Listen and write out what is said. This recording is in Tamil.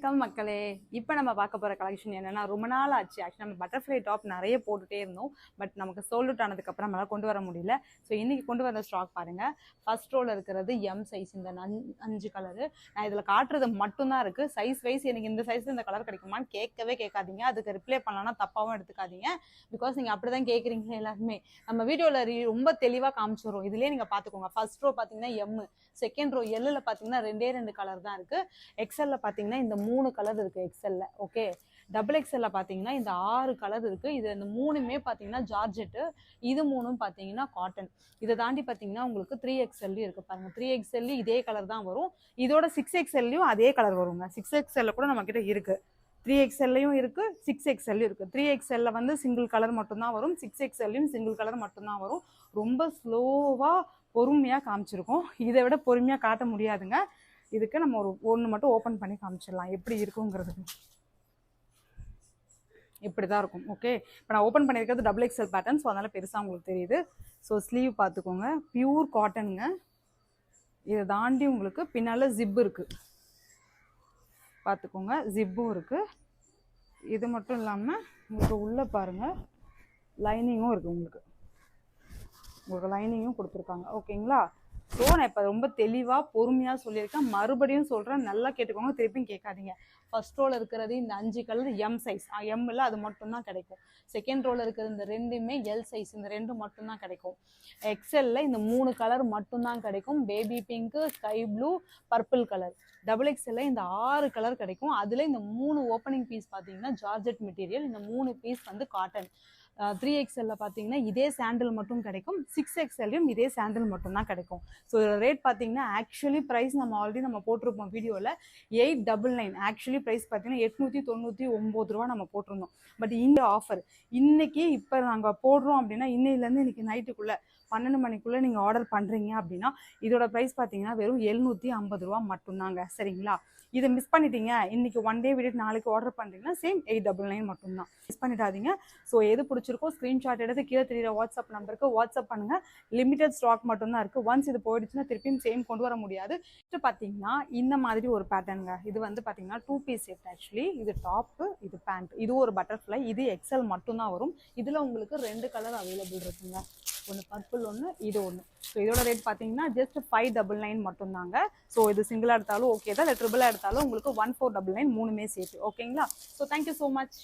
வணக்கம் மக்களே. இப்போ நம்ம பார்க்க போகிற கலெக்ஷன் என்னென்னா, ரொம்ப நாள் ஆச்சு ஆக்சுவலி நம்ம பட்டர்ஃப்ளை டாப் நிறைய போட்டுகிட்டே இருந்தோம். பட் நமக்கு சோல்ட் அவுட் ஆனதுக்கப்புறம் நம்மளால் கொண்டு வர முடியல. ஸோ இன்றைக்கி கொண்டு வந்த ஸ்டாக் பாருங்கள். ஃபர்ஸ்ட் ரோவில் இருக்கிறது எம் சைஸ், இந்த 5 கலரு. நான் இதில் காட்டுறது மட்டும்தான் இருக்குது. சைஸ் வைஸ் எனக்கு இந்த சைஸில் இந்த கலர் கிடைக்குமான்னு கேட்காதீங்க. அதுக்கு ரிப்ளை பண்ணலான்னா தப்பாகவும் எடுத்துக்காதீங்க. பிகாஸ் நீங்கள் அப்படி தான் கேட்குறீங்க எல்லாருமே. நம்ம வீடியோவில் ரொம்ப தெளிவாக காமிச்சிடும். இதுலேயே நீங்கள் பார்த்துக்கோங்க. ஃபர்ஸ்ட் ரோ பார்த்தீங்கன்னா எம், செகண்ட் ரோ எல்லில் பார்த்தீங்கன்னா 2 கலர் தான் இருக்குது. எக்ஸலில் பார்த்தீங்கன்னா இந்த 3 கலர் இருக்குது எக்ஸல்ல. ஓகே, டபுள் எக்ஸல்ல பார்த்தீங்கன்னா இந்த 6 கலர் இருக்குது. இது இந்த 3மே பார்த்தீங்கன்னா ஜார்ஜெட்டு, இது 3ம் பார்த்தீங்கன்னா காட்டன். இதை தாண்டி பார்த்தீங்கன்னா உங்களுக்கு 3XL இருக்குது பாருங்கள். 3XL இதே கலர் தான் வரும். இதோட 6XLலையும் அதே கலர் வருங்க. 6XL கூட நம்ம கிட்ட இருக்குது. 3XLலையும் இருக்குது, 6XLலையும் இருக்குது. 3XLல வந்து சிங்கிள் கலர் மட்டும்தான் வரும், 6XLலையும் சிங்கிள் கலர் மட்டும்தான் வரும். ரொம்ப ஸ்லோவாக பொறுமையாக காமிச்சிருக்கோம். இதை விட பொறுமையாக காட்ட முடியாதுங்க. இதுக்கு நம்ம ஒன்று மட்டும் ஓப்பன் பண்ணி காமிச்சிடலாம் எப்படி இருக்குங்கிறதுக்கு. இப்படி தான் இருக்கும். ஓகே, இப்போ நான் ஓப்பன் பண்ணியிருக்கிறது டபுள் எக்ஸல் பேட்டர்ன். ஸோ அதனால் பெருசாக உங்களுக்கு தெரியுது. ஸோ ஸ்லீவ் பார்த்துக்கோங்க, பியூர் காட்டனுங்க. இதை தாண்டி உங்களுக்கு பின்னால் ஜிப் இருக்குது பார்த்துக்கோங்க, ஜிப்பும் இருக்குது. இது மட்டும் இல்லாமல் உங்களுக்கு உள்ளே பாருங்கள் லைனிங்கும் இருக்குது. உங்களுக்கு லைனிங்கும் கொடுத்துருக்காங்க. ஓகேங்களா? ஸோ நான் இப்போ ரொம்ப தெளிவாக பொறுமையாக சொல்லியிருக்கேன். மறுபடியும் சொல்கிறேன், நல்லா கேட்டுக்கோங்க, திருப்பியும் கேட்காதீங்க. ஃபர்ஸ்ட் ரோவில் இருக்கிறது இந்த 5 கலர் எம் சைஸ், எம்மில் அது மட்டும்தான் கிடைக்கும். செகண்ட் ரோவில் இருக்கிறது இந்த 2மே எல் சைஸ், இந்த 2 மட்டும்தான் கிடைக்கும். எக்ஸலில் இந்த 3 கலர் மட்டும்தான் கிடைக்கும். Baby pink, sky blue, purple colour. Double எக்ஸலில் இந்த 6 கலர் கிடைக்கும். அதில் இந்த 3 ஓப்பனிங் பீஸ் பார்த்தீங்கன்னா ஜார்ஜெட் மெட்டீரியல், இந்த 3 பீஸ் வந்து காட்டன். 3XLல பார்த்தீங்கன்னா இதே சாண்டில் மட்டும் கிடைக்கும். 6XLலையும் இதே சாண்டில் மட்டும்தான் கிடைக்கும். ஸோ ரேட் பார்த்தீங்கன்னா ஆக்சுவலி ப்ரைஸ் நம்ம போட்டிருப்போம் வீடியோவில் 899. ஆக்சுவலி ப்ரைஸ் பார்த்தீங்கன்னா 899 ரூபா நம்ம போட்டிருந்தோம். பட் இந்த ஆஃபர் இன்னைக்கு இப்போ நாங்கள் போடுறோம் அப்படின்னா, இன்னையிலேருந்து இன்னைக்கு நைட்டுக்குள்ளே 12 மணிக்குள்ளே நீங்கள் ஆர்டர் பண்ணுறீங்க அப்படின்னா இதோட ப்ரைஸ் பார்த்தீங்கன்னா வெறும் 750 ரூபா மட்டும்தாங்க. சரிங்களா? இதை மிஸ் பண்ணிட்டீங்க, இன்னைக்கு ஒன் டே விட்டு நாளைக்கு ஆர்டர் பண்ணுறீங்கன்னா சேம் 899 மட்டும்தான். மிஸ் பண்ணிடாதீங்க. ஸோ எது பிடிச்சிருக்கோ ஸ்க்ரீன்ஷாட் எடுத்து கீழே தெரியுற வாட்ஸ்அப் நம்பருக்கு வாட்ஸ்அப் பண்ணுங்கள். லிமிடெட் ஸ்டாக் மட்டும்தான் இருக்குது. ஒன்ஸ் இது போயிடுச்சுன்னா திருப்பியும் சேம் கொண்டு வர முடியாது. பார்த்தீங்கன்னா இந்த மாதிரி ஒரு பேட்டர்னுங்க. இது வந்து பார்த்தீங்கன்னா 2 பீஸ் செட். ஆக்சுவலி இது டாப்பு, இது பேண்ட், இது ஒரு பட்டர்ஃப்ளை, இது எக்ஸல் மட்டும்தான் வரும். இதில் உங்களுக்கு 2 கலர் அவைலபிள் இருக்குங்க. ஒன்று பர்பிள், ஒன்று இது ஒன்று. ஸோ இதோட ரேட் பார்த்தீங்கன்னா ஜஸ்ட் 599 மட்டும்தாங்க. ஸோ இது சிங்கிளாக எடுத்தாலும் ஓகே தான், இல்லை ட்ரிபிளாக எடுத்தாலும் உங்களுக்கு 1499 3மே சேர்த்து. ஓகேங்களா? So thank you so much.